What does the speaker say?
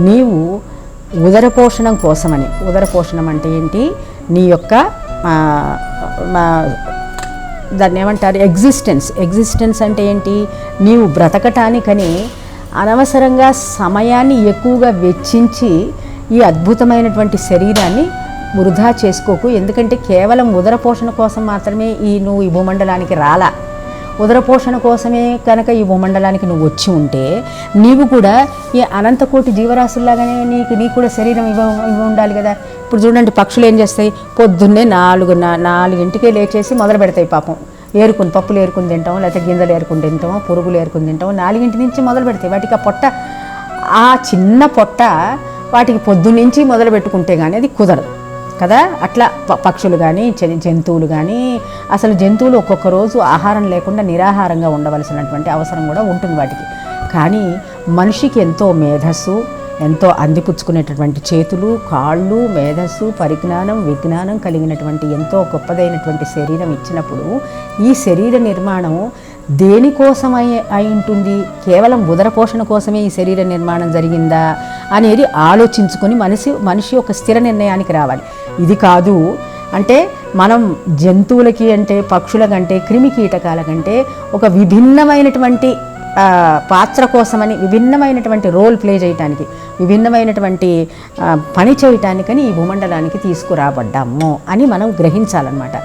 నీవు ఉదర పోషణం కోసమని, ఉదర పోషణం అంటే ఏంటి, నీ యొక్క దాన్ని ఏమంటారు, ఎగ్జిస్టెన్స్ అంటే ఏంటి, నీవు బ్రతకటానికని అనవసరంగా సమయాన్ని ఎక్కువగా వెచ్చించి ఈ అద్భుతమైనటువంటి శరీరాన్ని వృధా చేసుకోకు. ఎందుకంటే కేవలం ఉదర పోషణ కోసం మాత్రమే నువ్వు ఈ భూమండలానికి రాలా. ఉదర పోషణ కోసమే కనుక ఈ భూమండలానికి నువ్వు వచ్చి ఉంటే నీవు కూడా ఈ అనంతకోటి జీవరాశుల్లాగానే నీకు కూడా శరీరం ఇవి ఉండాలి కదా. ఇప్పుడు చూడండి, పక్షులు ఏం చేస్తాయి, పొద్దున్నే 4 లేచేసి మొదలు పెడతాయి పాపం. పప్పులు ఏరుకుని తింటాం, లేకపోతే గింజలు ఏరుకుని తింటాం, పురుగులు ఏరుకుని తింటాం. 4 నుంచి మొదలు పెడతాయి. వాటికి ఆ చిన్న పొట్ట వాటికి పొద్దున్నుంచి మొదలు పెట్టుకుంటే కానీ అది కుదరదు కదా. అట్లా పక్షులు కానీ జంతువులు కానీ, అసలు జంతువులు ఒక్కొక్క రోజు ఆహారం లేకుండా నిరాహారంగా ఉండవలసినటువంటి అవసరం కూడా ఉంటుంది వాటికి. కానీ మనిషికి ఎంతో మేధస్సు, ఎంతో అందిపుచ్చుకునేటటువంటి చేతులు, కాళ్ళు, మేధస్సు, పరిజ్ఞానం, విజ్ఞానం కలిగినటువంటి ఎంతో గొప్పదైనటువంటి శరీరం ఇచ్చినప్పుడు ఈ శరీర నిర్మాణం దేనికోసం అయి ఉంటుంది, కేవలం ఉదర పోషణ కోసమే ఈ శరీర నిర్మాణం జరిగిందా అనేది ఆలోచించుకొని మనిషి ఒక స్థిర నిర్ణయానికి రావాలి. ఇది కాదు అంటే మనం జంతువులకి అంటే, పక్షుల కంటే, క్రిమి కీటకాల కంటే ఒక విభిన్నమైనటువంటి పాత్ర కోసమని, విభిన్నమైనటువంటి రోల్ ప్లే చేయటానికి, విభిన్నమైనటువంటి పని చేయటానికని ఈ భూమండలానికి తీసుకురాబడ్డాము అని మనం గ్రహించాలన్నమాట.